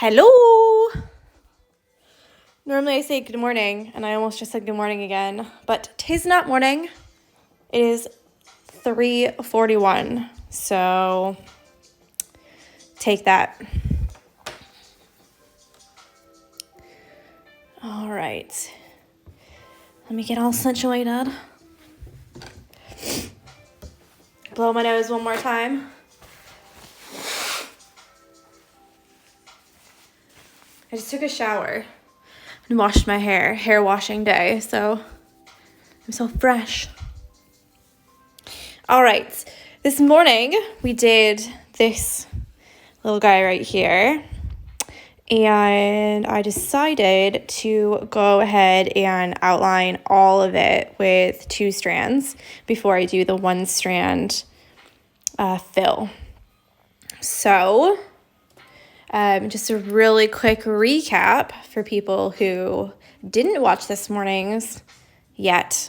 Hello! Normally I say good morning, and I almost just said good morning again, but 'tis not morning. It is 3:41, so take that. All right. Let me get all situated. Blow my nose one more time. I just took a shower and washed my hair washing day, so I'm so fresh. All right, this morning we did this little guy right here, and I decided to go ahead and outline all of it with 2 strands before I do the 1 strand fill. So just a really quick recap for people who didn't watch this morning's yet,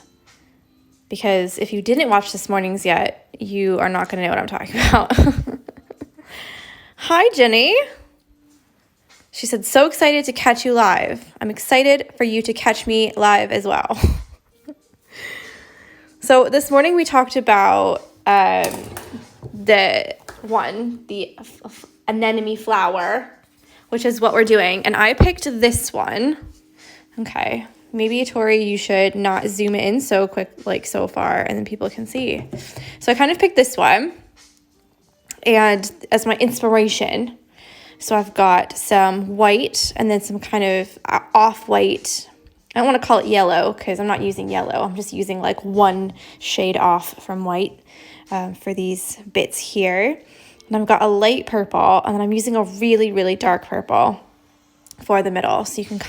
because if you didn't watch this morning's yet, you are not going to know what I'm talking about. Hi, Jenny. She said, so excited to catch you live. I'm excited for you to catch me live as well. So this morning we talked about the anemone flower, which is what we're doing. And I picked this one. Okay. Maybe, Tori, you should not zoom it in so quick, like so far, and then people can see. So I kind of picked this one and as my inspiration. So I've got some white and then some kind of off-white. I don't want to call it yellow because I'm not using yellow. I'm just using like one shade off from white for these bits here. And I've got a light purple, and then I'm using a really, really dark purple for the middle. So you can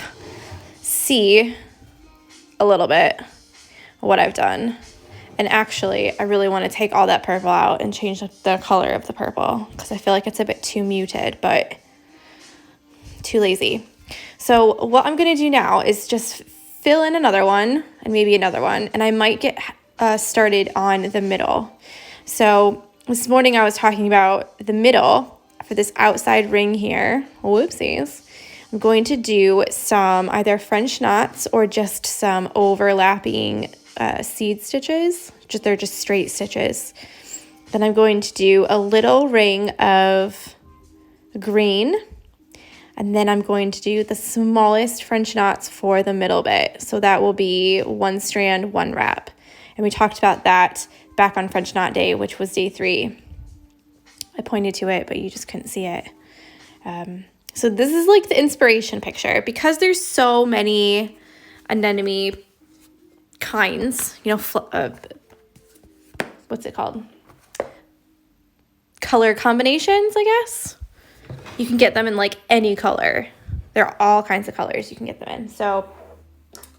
see a little bit what I've done. And actually, I really want to take all that purple out and change the color of the purple because I feel like it's a bit too muted, but too lazy. So what I'm going to do now is just fill in another one and maybe another one, and I might get started on the middle. So this morning I was talking about the middle for this outside ring here. Whoopsies. I'm going to do some either French knots or just some overlapping seed stitches. They're just straight stitches. Then I'm going to do a little ring of green, and then I'm going to do the smallest French knots for the middle bit. So that will be 1 strand, 1 wrap. And we talked about that back on French knot day, which was day 3. I pointed to it, but you just couldn't see it. So this is like the inspiration picture because there's so many anemone kinds, you know, what's it called? Color combinations, I guess. You can get them in like any color. There are all kinds of colors you can get them in. So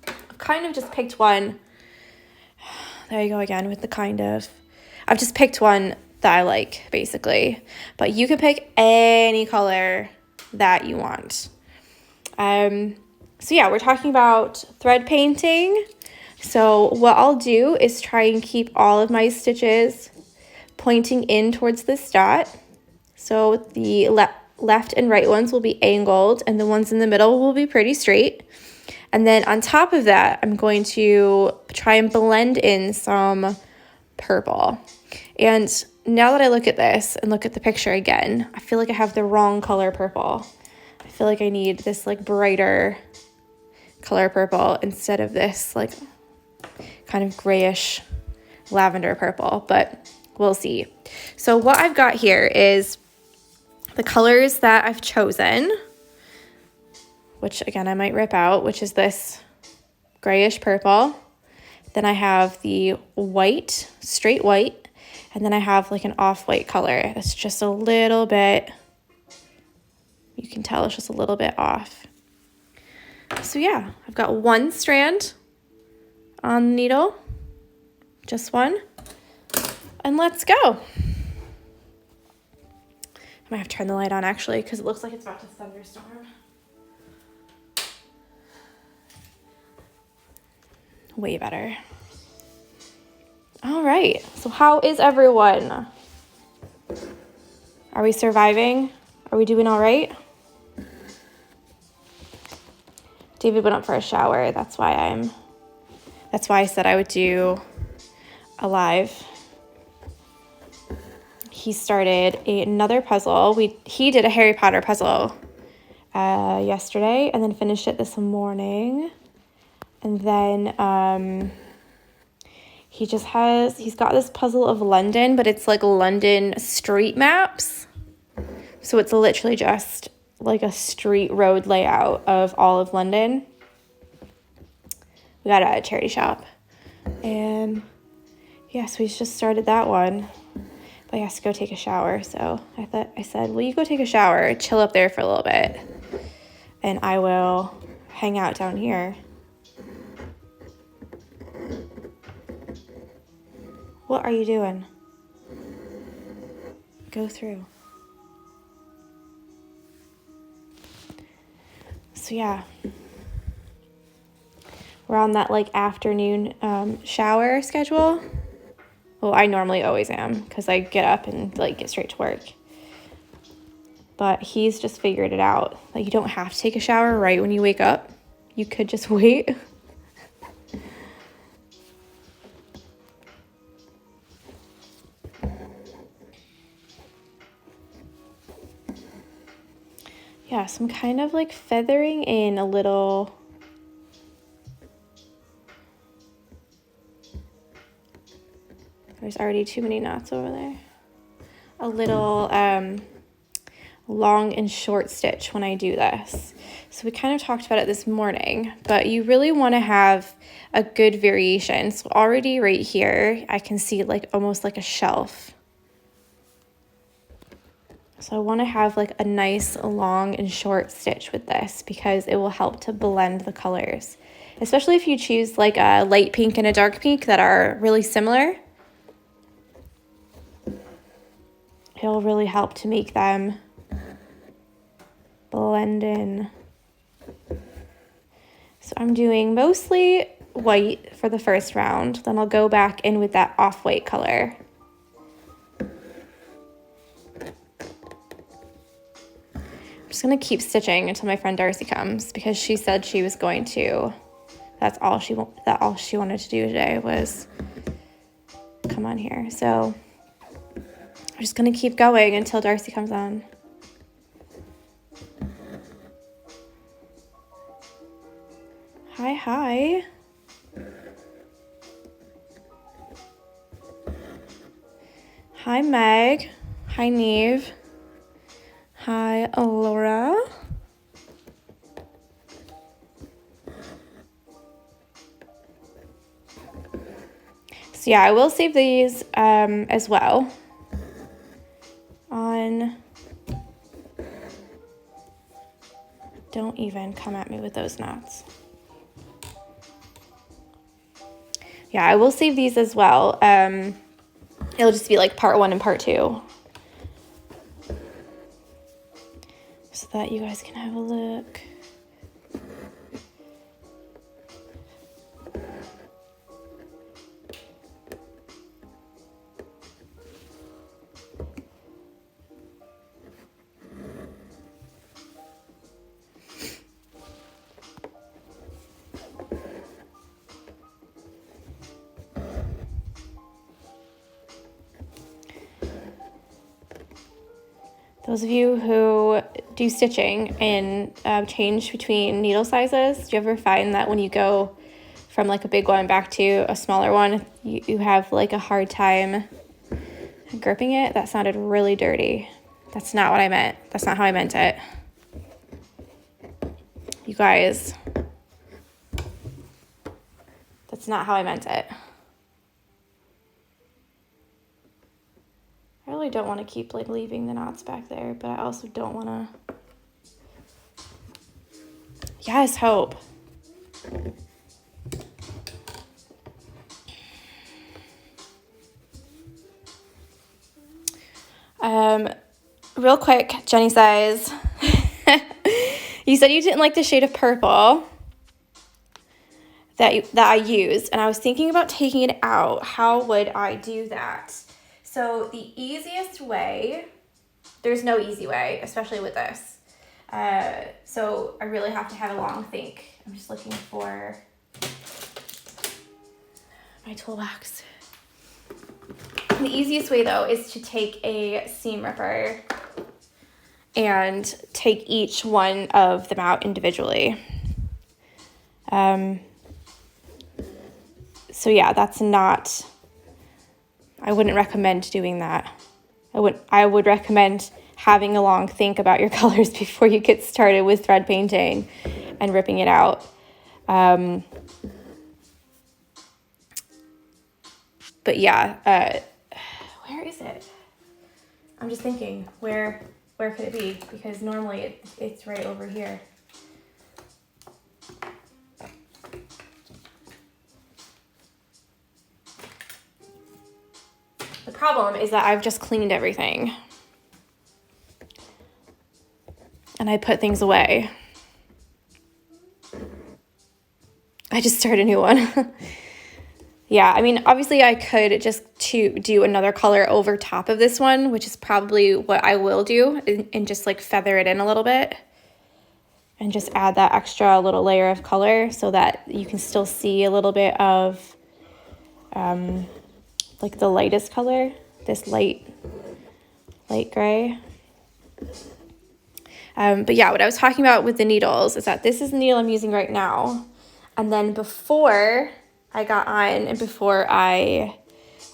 I've kind of just picked one. There you go again with the kind of. I've just picked one that I like, basically. But you can pick any color that you want. So yeah, we're talking about thread painting. So what I'll do is try and keep all of my stitches pointing in towards this dot. So the left and right ones will be angled, and the ones in the middle will be pretty straight. And then on top of that, I'm going to try and blend in some purple. And now that I look at this and look at the picture again, I feel like I have the wrong color purple. I feel like I need this like brighter color purple instead of this like kind of grayish lavender purple, but we'll see. So what I've got here is the colors that I've chosen, which again I might rip out, which is this grayish purple. Then I have the white, straight white, and then I have like an off-white color that's just a little bit, you can tell it's just a little bit off. So yeah, I've got 1 strand on the needle, just 1, and let's go. I might have to turn the light on actually because it looks like it's about to thunderstorm. Way better. All right, so how is everyone? Are we surviving? Are we doing all right? David went up for a shower. That's why I said I would do a live. He started another puzzle. He did a Harry Potter puzzle yesterday and then finished it this morning. And then he's got this puzzle of London, but it's like London street maps. So it's literally just like a street road layout of all of London. We got it at a charity shop. And yeah, so he's just started that one. But he has to go take a shower. So I said, will you go take a shower, chill up there for a little bit, and I will hang out down here. What are you doing? Go through. So yeah, we're on that like afternoon shower schedule. Well, I normally always am because I get up and like get straight to work. But he's just figured it out. Like, you don't have to take a shower right when you wake up. You could just wait. Yeah, so I'm kind of like feathering in a little. There's already too many knots over there. A little long and short stitch when I do this. So we kind of talked about it this morning, but you really want to have a good variation. So already right here, I can see like almost like a shelf. So I want to have like a nice long and short stitch with this because it will help to blend the colors. Especially if you choose like a light pink and a dark pink that are really similar. It'll really help to make them blend in. So I'm doing mostly white for the first round. Then I'll go back in with that off-white color. I'm just going to keep stitching until my friend Darcy comes because she said she was going to. That's all she wanted to do today was come on here. So I'm just going to keep going until Darcy comes on. Hi. Hi, Meg. Hi, Neve. Hi, Laura. So yeah, I will save these as well. Don't even come at me with those knots. Yeah, I will save these as well. It'll just be like part 1 and part 2. So that you guys can have a look. Those of you who do stitching and change between needle sizes, do you ever find that when you go from like a big one back to a smaller one, you have like a hard time gripping it? That sounded really dirty. That's not what I meant. That's not how I meant it. You guys, that's not how I meant it. I really don't want to keep like leaving the knots back there, but I also don't want to. Yes, Hope. Real quick, Jenny says, you said you didn't like the shade of purple that I used, and I was thinking about taking it out. How would I do that? So the easiest way, there's no easy way, especially with this. So I really have to have a long think. I'm just looking for my toolbox. The easiest way though is to take a seam ripper and take each one of them out individually. So yeah, that's not, I wouldn't recommend doing that. I would recommend having a long think about your colors before you get started with thread painting and ripping it out. But yeah, where is it? I'm just thinking, where could it be? Because normally it's right over here. The problem is that I've just cleaned everything. And I put things away. I just started a new one. Yeah, I mean, obviously I could just do another color over top of this one, which is probably what I will do, and just like feather it in a little bit. And just add that extra little layer of color so that you can still see a little bit of like the lightest color, this light gray. But yeah, what I was talking about with the needles is that this is the needle I'm using right now. And then before I got on and before I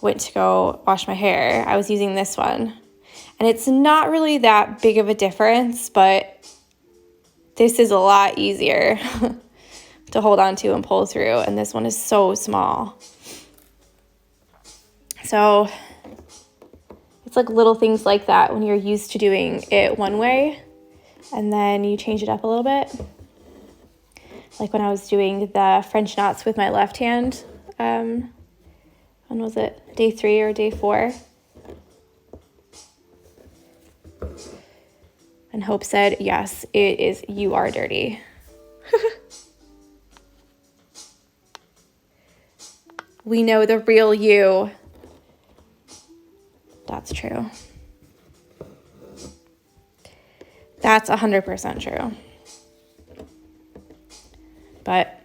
went to go wash my hair, I was using this one. And it's not really that big of a difference, but this is a lot easier to hold on to and pull through. And this one is so small. So it's like little things like that when you're used to doing it one way and then you change it up a little bit. Like when I was doing the French knots with my left hand, when was it? Day 3 or day 4? And Hope said, yes, it is, you are dirty. We know the real you. That's true. That's 100% true. But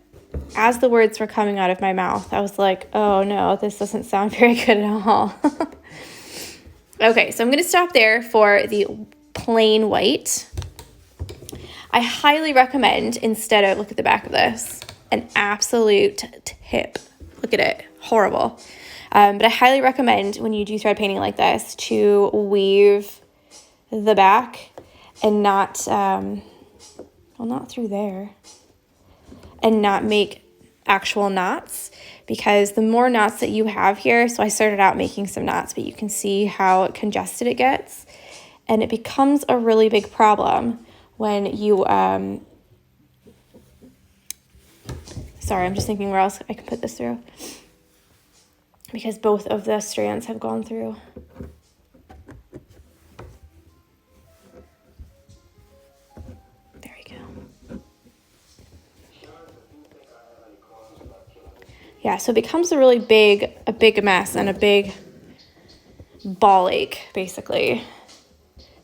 as the words were coming out of my mouth, I was like, oh no, this doesn't sound very good at all. Okay, so I'm going to stop there for the plain white. I highly recommend, instead of, look at the back of this, an absolute tip. Look at it, horrible. But I highly recommend when you do thread painting like this to weave the back and not, well, not through there, and not make actual knots, because the more knots that you have here, so I started out making some knots, but you can see how congested it gets, and it becomes a really big problem when you, sorry, I'm just thinking where else I can put this through, because both of the strands have gone through. There we go. Yeah, so it becomes a really big mess and a big ball ache, basically,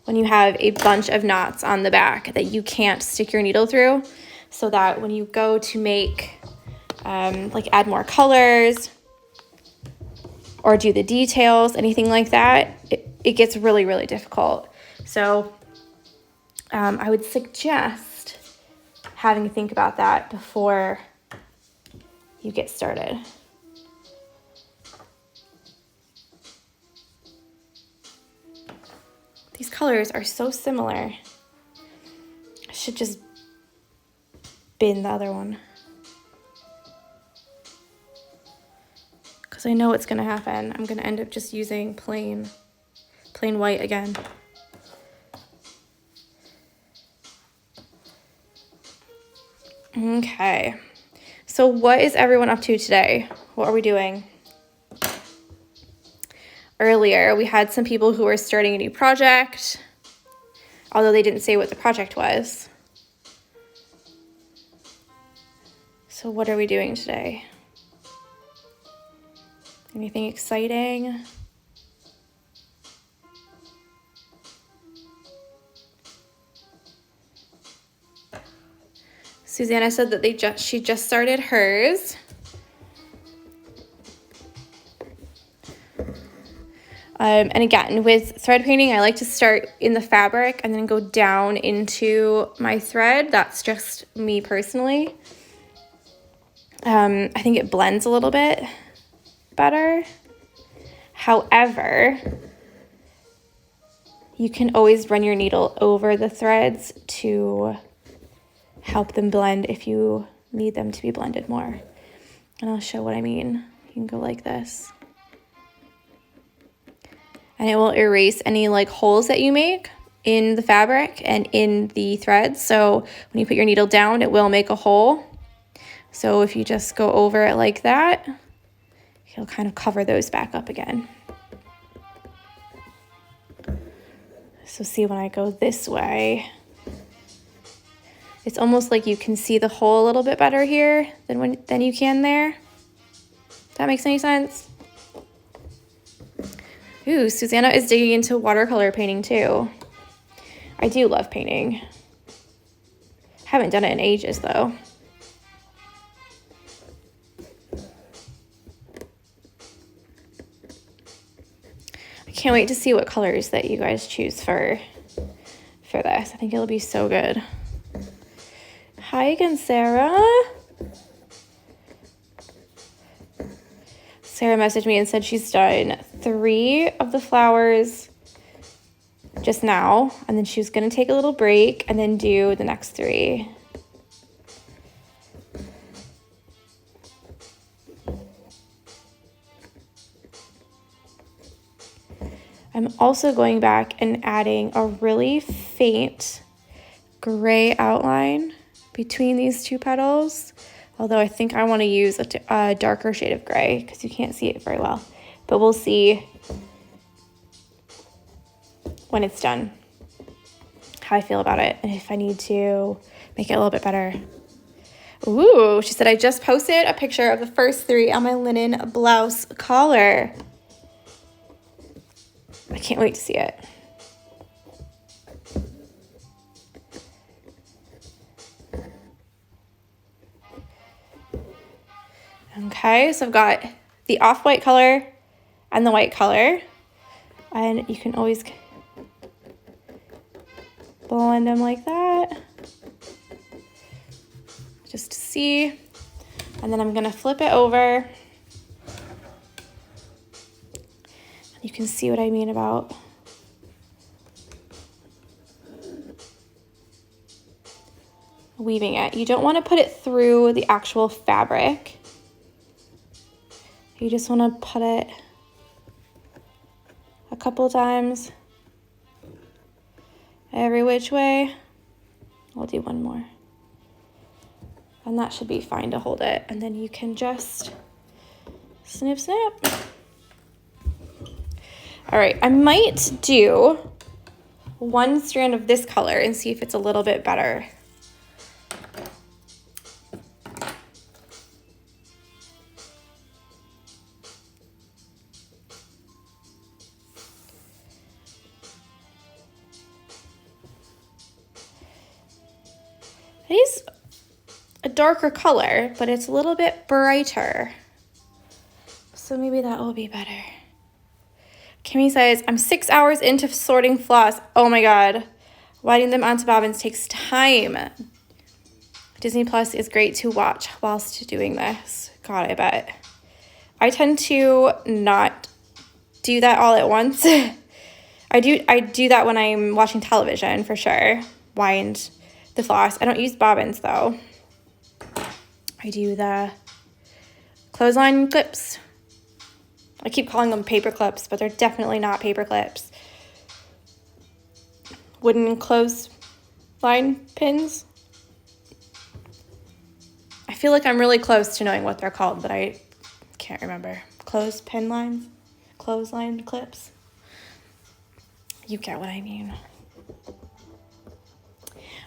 when you have a bunch of knots on the back that you can't stick your needle through, so that when you go to make, like add more colors or do the details, anything like that, it gets really, really difficult. So I would suggest having to think about that before you get started. These colors are so similar. I should just bin the other one, because I know what's going to happen. I'm going to end up just using plain white again. Okay, so what is everyone up to today? What are we doing? Earlier, we had some people who were starting a new project, although they didn't say what the project was. So what are we doing today? Anything exciting? Susanna said that she just started hers. And again, with thread painting, I like to start in the fabric and then go down into my thread. That's just me personally. I think it blends a little bit better. However, you can always run your needle over the threads to help them blend if you need them to be blended more. And I'll show what I mean. You can go like this. And it will erase any like holes that you make in the fabric and in the threads. So when you put your needle down, it will make a hole. So if you just go over it like that, you'll kind of cover those back up again. So see, when I go this way, it's almost like you can see the hole a little bit better here than you can there. If that makes any sense? Ooh, Susanna is digging into watercolor painting too. I do love painting. Haven't done it in ages though. I can't wait to see what colors that you guys choose for this. I think it'll be so good. Hi again, Sarah. Sarah messaged me and said she's done 3 of the flowers just now, and then she was going to take a little break and then do the next 3. I'm also going back and adding a really faint gray outline between these 2 petals. Although I think I want to use a darker shade of gray because you can't see it very well. But we'll see when it's done how I feel about it and if I need to make it a little bit better. Ooh, she said, I just posted a picture of the first 3 on my linen blouse collar. I can't wait to see it. Okay, so I've got the off-white color and the white color, and you can always blend them like that, just to see. And then I'm gonna flip it over. You can see what I mean about weaving it. You don't want to put it through the actual fabric. You just want to put it a couple times every which way. I'll do one more. And that should be fine to hold it. And then you can just snip, snip. All right, I might do 1 strand of this color and see if it's a little bit better. It is a darker color, but it's a little bit brighter. So maybe that will be better. Kimmy says, I'm 6 hours into sorting floss. Oh my God. Winding them onto bobbins takes time. Disney Plus is great to watch whilst doing this. God, I bet. I tend to not do that all at once. I do that when I'm watching television for sure. Wind the floss. I don't use bobbins though. I do the clothesline clips. I keep calling them paper clips, but they're definitely not paper clips. Wooden clothesline pins. I feel like I'm really close to knowing what they're called, but I can't remember. Clothesline clips. You get what I mean.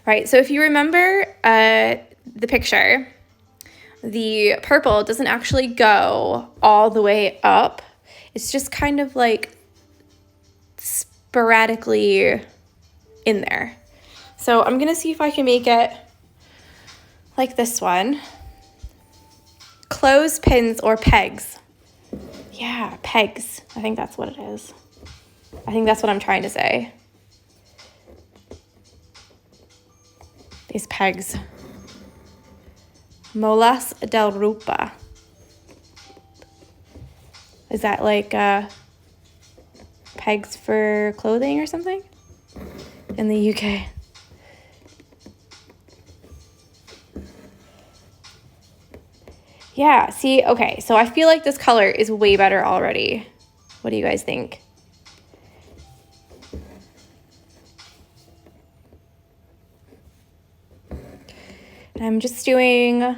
Right, so if you remember the picture, the purple doesn't actually go all the way up. It's just kind of like sporadically in there. So I'm gonna see if I can make it like this one. Clothespins or pegs. Yeah, pegs. I think that's what it is. I think that's what I'm trying to say. These pegs. Molas del Rupa. Is that like pegs for clothing or something? In the UK. Yeah, see, okay, so I feel like this color is way better already. What do you guys think? And I'm just doing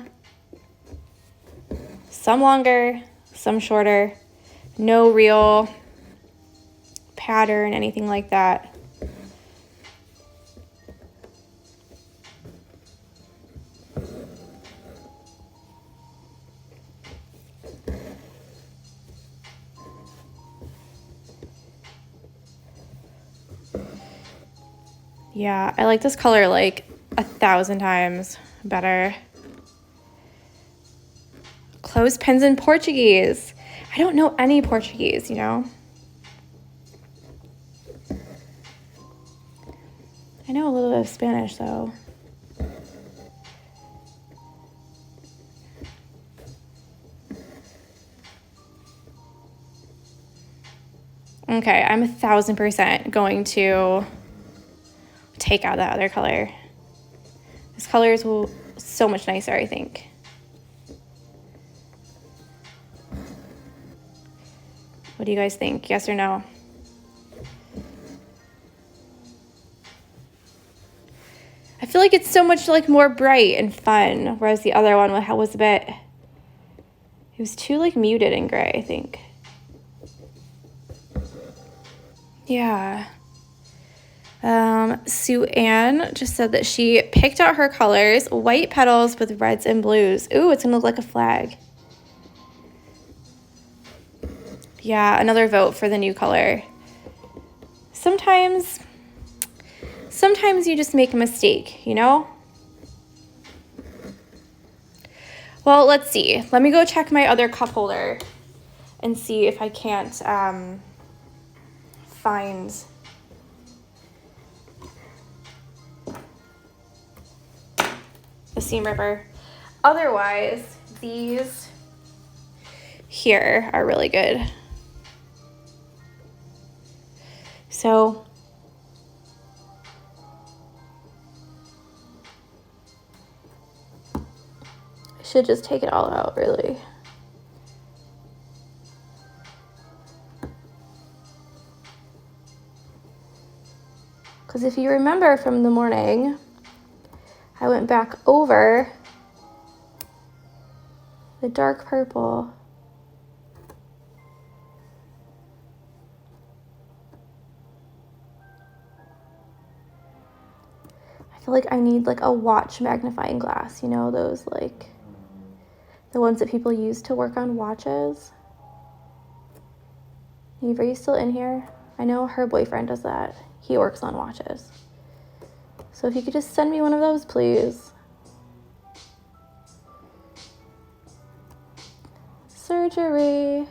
some longer, some shorter. No real pattern, anything like that. Yeah, I like this color like 1,000 times better. Clothespins in Portuguese. I don't know any Portuguese, you know? I know a little bit of Spanish, though. Okay, I'm 1,000% going to take out that other color. This color is so much nicer, I think. What do you guys think? Yes or no? I feel like it's so much like more bright and fun, whereas the other one was a bit, it was too like muted and gray, I think. Yeah. Sue Ann just said that she picked out her colors, white petals with reds and blues. Ooh, it's gonna look like a flag. Yeah, another vote for the new color. Sometimes you just make a mistake, you know? Well, let's see. Let me go check my other cup holder and see if I can't find the seam ripper. Otherwise, these here are really good. So I should just take it all out, really. Because if you remember from the morning, I went back over the dark purple. I feel like I need like a watch magnifying glass, you know, those like the ones that people use to work on watches. Eve, are you still in here? I know her boyfriend does that. He works on watches. So if you could just send me one of those, please. Surgery.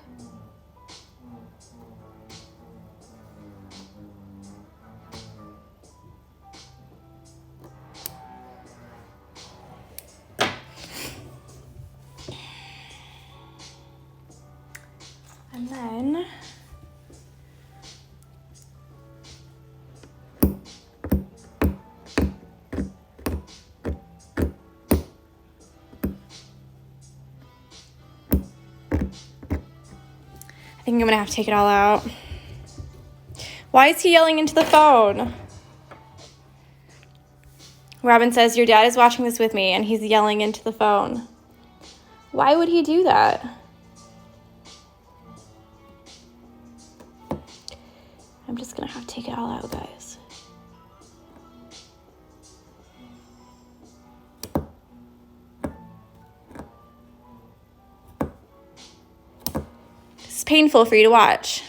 And then I think I'm gonna have to take it all out. Why is he yelling into the phone? Robin says, your dad is watching this with me and he's yelling into the phone. Why would he do that? I'm just gonna have to take it all out, guys. It's painful for you to watch.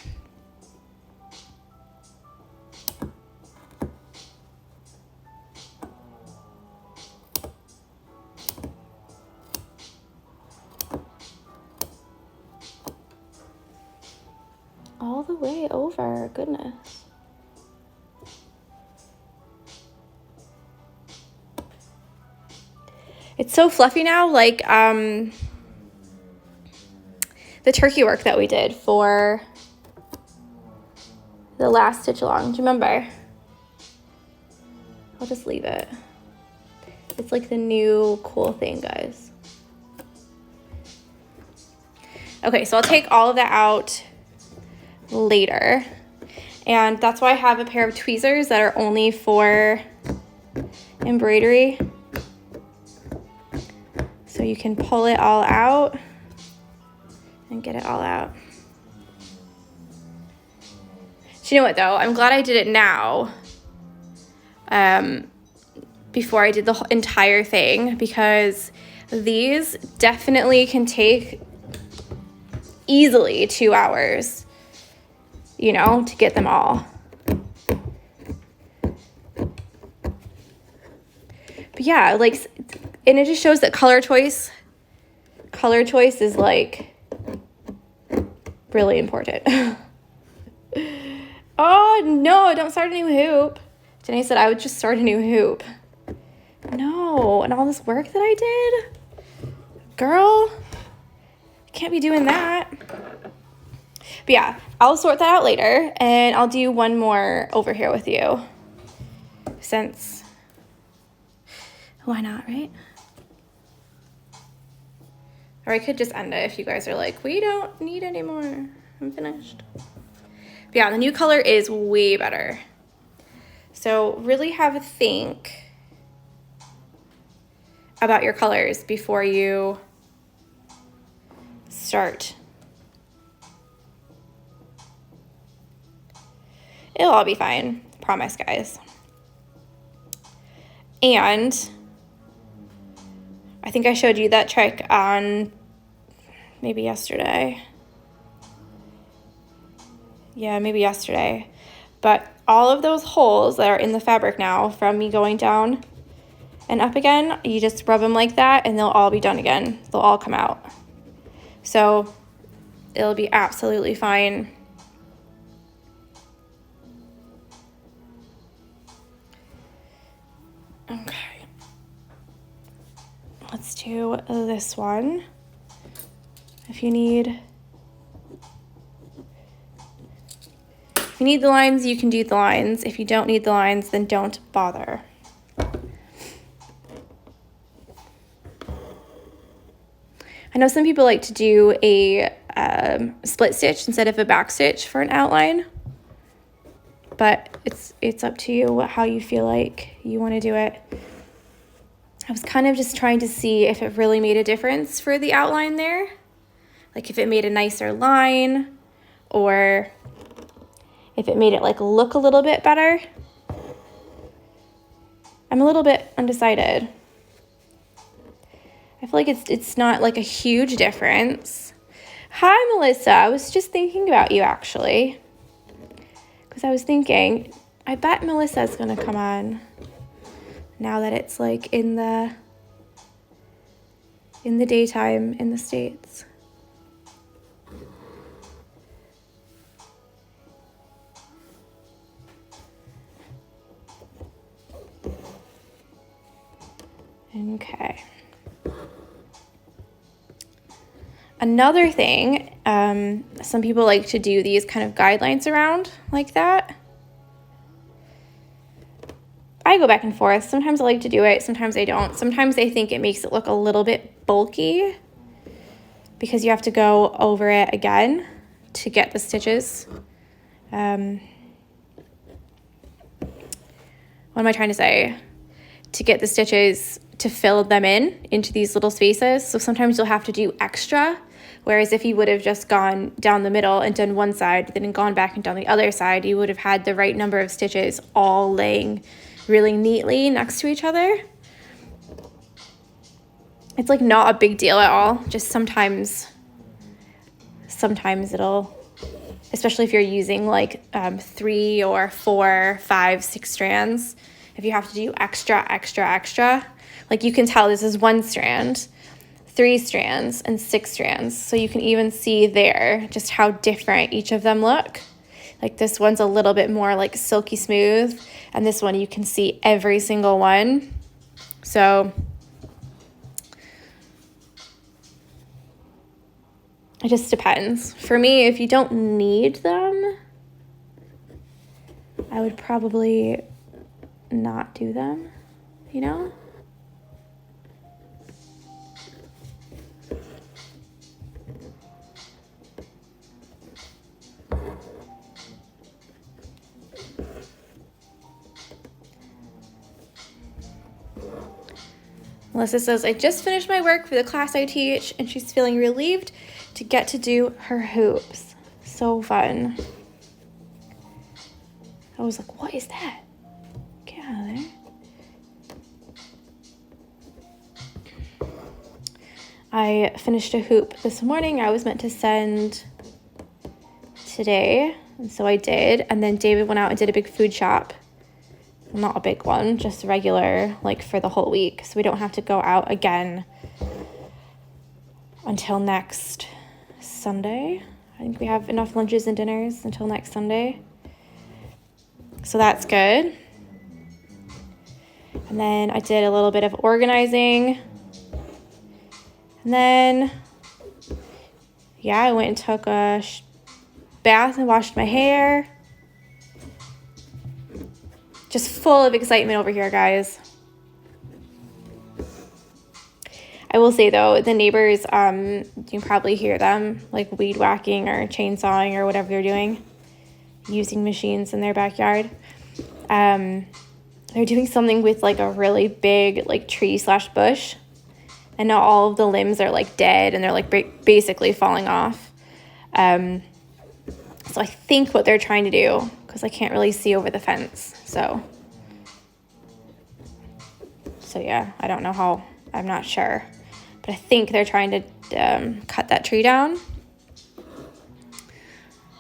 goodness. It's so fluffy now, like the turkey work that we did for the last stitch along. Do you remember? I'll just leave it. It's like the new cool thing, guys. Okay, so I'll take all of that out later. And that's why I have a pair of tweezers that are only for embroidery. So you can pull it all out and get it all out. Do you know what though? I'm glad I did it now. Before I did the entire thing, because these definitely can take easily 2 hours, you know, to get them all. But yeah, like, and it just shows that color choice is like really important. Oh no, don't start a new hoop. Jenny said I would just start a new hoop. No, and all this work that I did? Girl, can't be doing that. But yeah, I'll sort that out later, and I'll do one more over here with you. Since, why not, right? Or I could just end it if you guys are like, we don't need any more. I'm finished. But yeah, the new color is way better. So really have a think about your colors before you start. It'll all be fine, promise, guys. And I think I showed you that trick on maybe yesterday. Yeah, maybe yesterday. But all of those holes that are in the fabric now from me going down and up again, you just rub them like that and they'll all be done again. They'll all come out. So it'll be absolutely fine. Okay. Let's do this one. If you need the lines, you can do the lines. If you don't need the lines, then don't bother. I know some people like to do a split stitch instead of a back stitch for an outline, but it's up to you how you feel like you want to do it. I was kind of just trying to see if it really made a difference for the outline there, like if it made a nicer line or if it made it like look a little bit better. I'm a little bit undecided. I feel like it's not like a huge difference. Hi, Melissa. I was just thinking about you actually, because I was thinking, I bet Melissa's gonna come on now that it's like in the daytime in the States. Okay. Another thing, some people like to do these kind of guidelines around like that. I go back and forth. Sometimes I like to do it, sometimes I don't. Sometimes I think it makes it look a little bit bulky because you have to go over it again to get the stitches. What am I trying to say? To get the stitches to fill them into these little spaces. So sometimes you'll have to do extra, whereas if you would have just gone down the middle and done one side, then gone back and done the other side, you would have had the right number of stitches all laying really neatly next to each other. It's like not a big deal at all. Just sometimes it'll, especially if you're using like 3 or 4, 5, 6 strands, if you have to do extra, like you can tell this is 1 strand, 3 strands, and 6 strands. So you can even see there just how different each of them look. Like this one's a little bit more like silky smooth, and this one you can see every single one. So it just depends. For me, if you don't need them, I would probably not do them, you know? Melissa says, I just finished my work for the class I teach, and she's feeling relieved to get to do her hoops. So fun. I was like, what is that? Get out of there. I finished a hoop this morning. I was meant to send today, and so I did. And then David went out and did a big food shop. Not a big one, just regular, like for the whole week. So we don't have to go out again until next Sunday. I think we have enough lunches and dinners until next Sunday. So that's good. And then I did a little bit of organizing. And then, yeah, I went and took a bath and washed my hair. Just full of excitement over here, guys. I will say, though, the neighbors, you can probably hear them, like, weed whacking or chainsawing or whatever they're doing, using machines in their backyard. They're doing something with, like, a really big, like, tree/bush. And now all of the limbs are, like, dead, and they're, like, basically falling off. So I think what they're trying to do, because I can't really see over the fence, so yeah, I don't know how, I'm not sure. But I think they're trying to cut that tree down.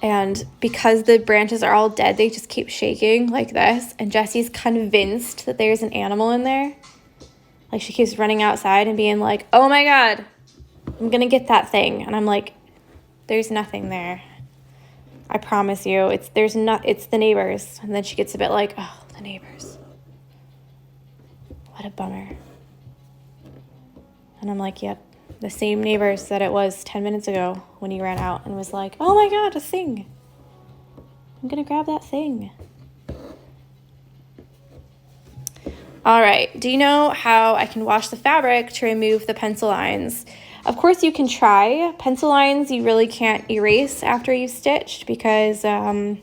And because the branches are all dead, they just keep shaking like this. And Jessie's convinced that there's an animal in there. Like, she keeps running outside and being like, oh my God, I'm going to get that thing. And I'm like, there's nothing there. I promise you, it's the neighbors. And then she gets a bit like, oh, the neighbors. What a bummer. And I'm like, yep, the same neighbors that it was 10 minutes ago when you ran out and was like, oh my God, a thing. I'm gonna grab that thing. All right, do you know how I can wash the fabric to remove the pencil lines? Of course you can try. Pencil lines you really can't erase after you've stitched because they're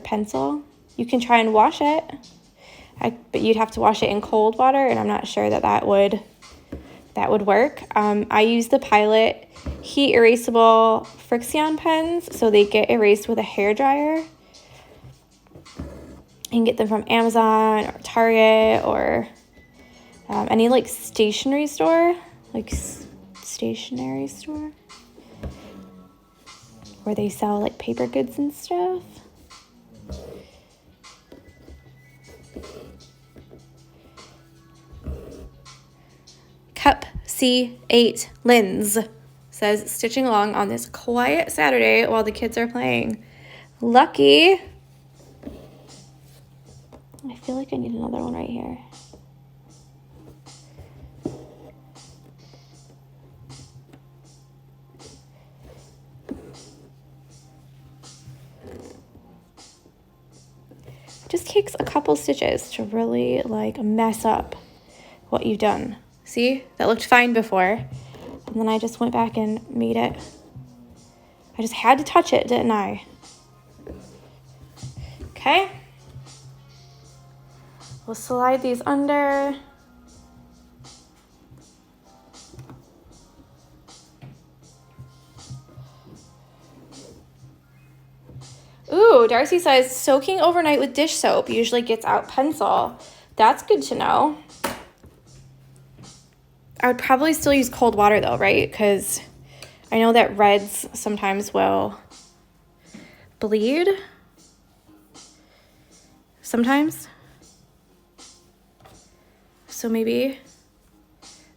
pencil. You can try and wash it, but you'd have to wash it in cold water, and I'm not sure that would work. I use the Pilot heat erasable Frixion pens, so they get erased with a hairdryer. You can get them from Amazon or Target or any like stationery store, where they sell like paper goods and stuff. Cup C8 Linz says, stitching along on this quiet Saturday while the kids are playing. Lucky. I feel like I need another one right here. Just takes a couple stitches to really like mess up what you've done. See, that looked fine before, and then I just went back and made it. I just had to touch it, didn't I? Okay. We'll slide these under. Ooh, Darcy says, soaking overnight with dish soap usually gets out pencil. That's good to know. I would probably still use cold water though, right? Because I know that reds sometimes will bleed. Sometimes. So maybe,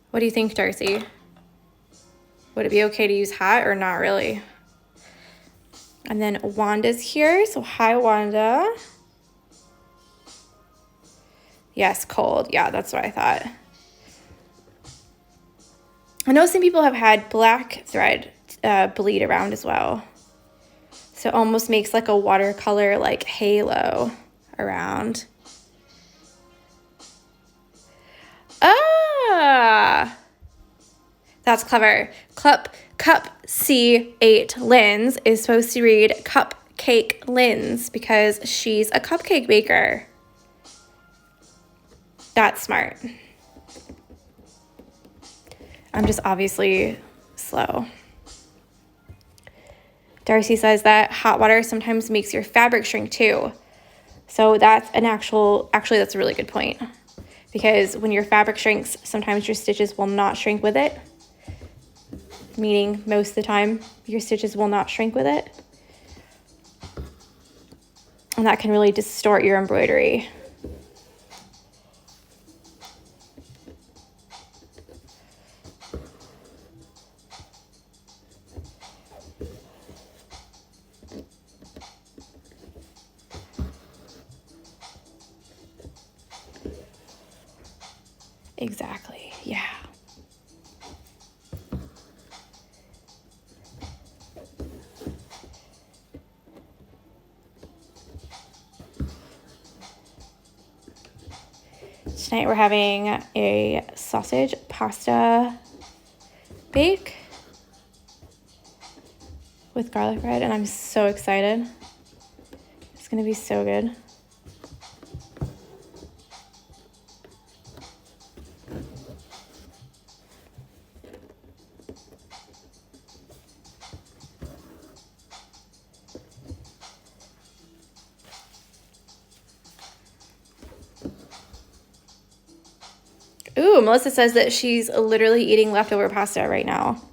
what do you think, Darcy? Would it be okay to use hot or not really? And then Wanda's here. So hi, Wanda. Yes, cold. Yeah, that's what I thought. I know some people have had black thread bleed around as well. So it almost makes like a watercolor like halo around. Ah, that's clever. Cup C8 Linz is supposed to read Cupcake Linz because she's a cupcake baker. That's smart. I'm just obviously slow. Darcy says that hot water sometimes makes your fabric shrink too. So that's actually that's a really good point. Because when your fabric shrinks, sometimes your stitches will not shrink with it. Meaning most of the time, your stitches will not shrink with it. And that can really distort your embroidery. Exactly, yeah. Tonight we're having a sausage pasta bake with garlic bread, and I'm so excited. It's gonna be so good. Ooh, Melissa says that she's literally eating leftover pasta right now.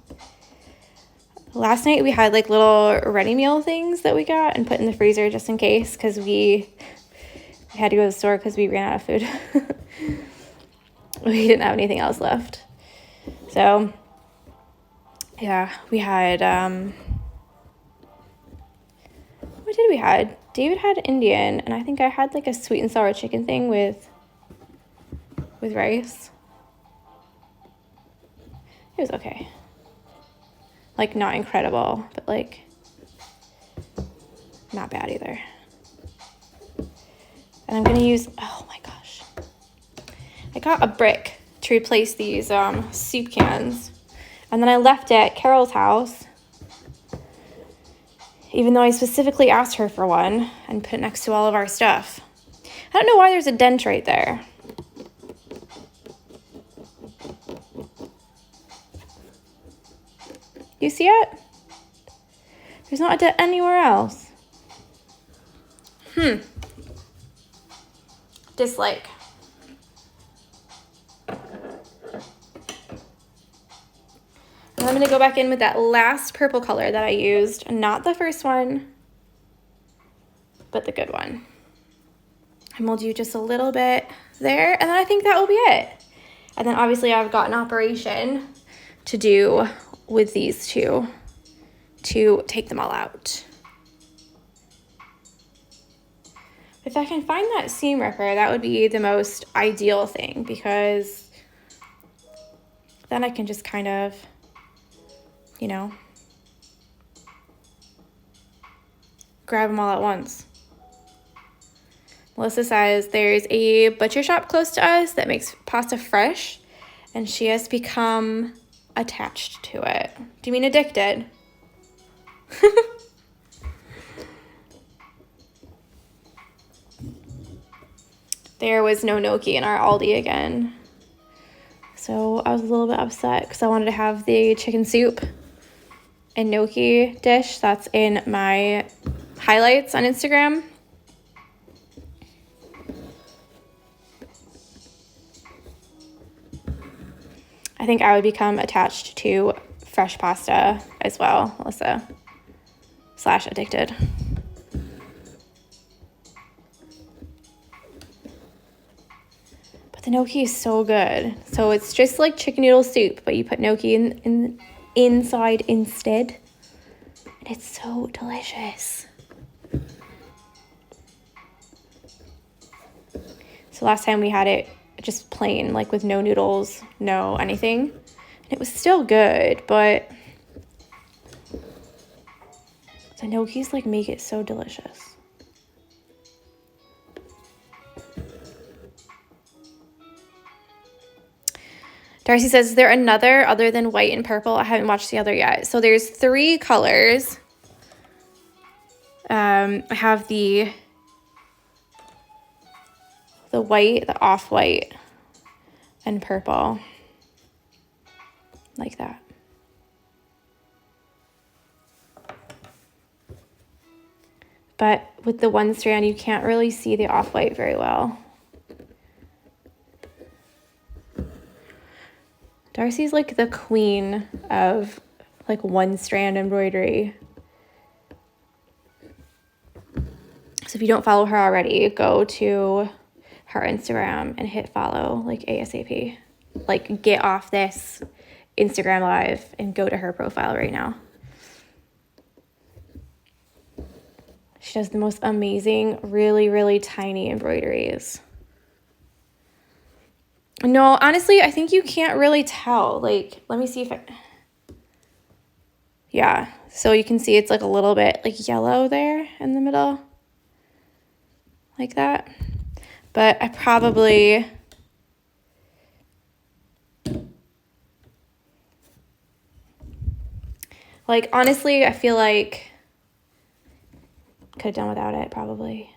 Last night we had like little ready meal things that we got and put in the freezer just in case because we had to go to the store because we ran out of food. We didn't have anything else left. So, yeah, we had, what did we had? David had Indian, and I think I had like a sweet and sour chicken thing with rice. It was okay. Like, not incredible, but like, not bad either. And I'm gonna use, oh my gosh. I got a brick to replace these soup cans. And then I left it at Carol's house, even though I specifically asked her for one and put it next to all of our stuff. I don't know why there's a dent right there. You see it? There's not a dent anywhere else. Dislike. And I'm going to go back in with that last purple color that I used. Not the first one, but the good one. And we'll do just a little bit there. And then I think that will be it. And then obviously I've got an operation to do with these two to take them all out. If I can find that seam ripper, that would be the most ideal thing because then I can just kind of, you know, grab them all at once. Melissa says there's a butcher shop close to us that makes pasta fresh, and she has become attached to it. Do you mean addicted? There was no gnocchi in our Aldi again. So I was a little bit upset because I wanted to have the chicken soup and gnocchi dish that's in my highlights on Instagram. I think I would become attached to fresh pasta as well, Melissa. / addicted. But the gnocchi is so good. So it's just like chicken noodle soup, but you put gnocchi inside instead. And It's so delicious. So last time we had it just plain, like with no noodles, no anything. And it was still good, but the gnocchis like make it so delicious. Darcy says, is there another other than white and purple? I haven't watched the other yet. So there's 3 colors. I have the white, the off-white, and purple. Like that. But with the one strand, you can't really see the off-white very well. Darcy's like the queen of like one strand embroidery. So if you don't follow her already, go to her Instagram and hit follow like ASAP. Like get off this Instagram live and go to her profile right now. She does the most amazing, really, really tiny embroideries. No, honestly, I think you can't really tell. Like, let me see if it... Yeah, so you can see it's like a little bit like yellow there in the middle. Like that. But I probably... Like, honestly, I feel like could have done without it, probably.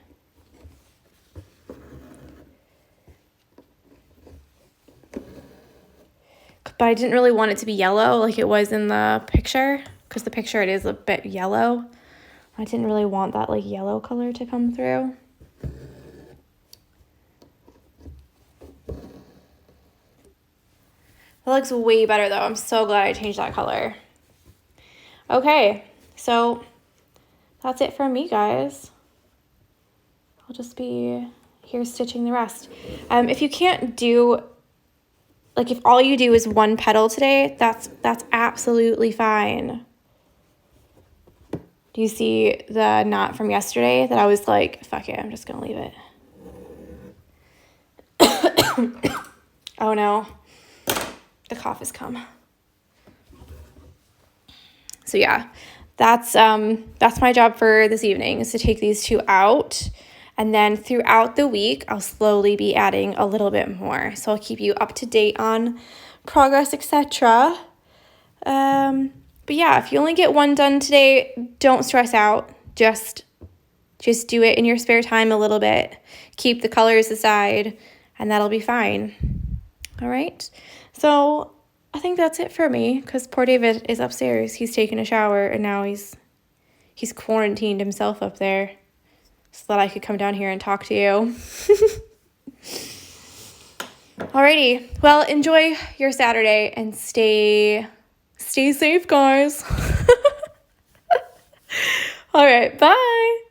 But I didn't really want it to be yellow like it was in the picture, because the picture it is a bit yellow. I didn't really want that like yellow color to come through. That looks way better though. I'm so glad I changed that color. Okay, so that's it from me, guys. I'll just be here stitching the rest. If you can't do, like if all you do is one petal today, that's absolutely fine. Do you see the knot from yesterday that I was like, fuck it, I'm just gonna leave it. Oh no, the cough has come. So yeah, that's my job for this evening, is to take these 2 out. And then throughout the week, I'll slowly be adding a little bit more. So I'll keep you up to date on progress, etc. But yeah, if you only get 1 done today, don't stress out. Just do it in your spare time a little bit. Keep the colors aside, and that'll be fine. All right. So I think that's it for me, because poor David is upstairs. He's taking a shower, and now he's quarantined himself up there so that I could come down here and talk to you. Alrighty. Well, enjoy your Saturday and stay safe, guys. All right. Bye.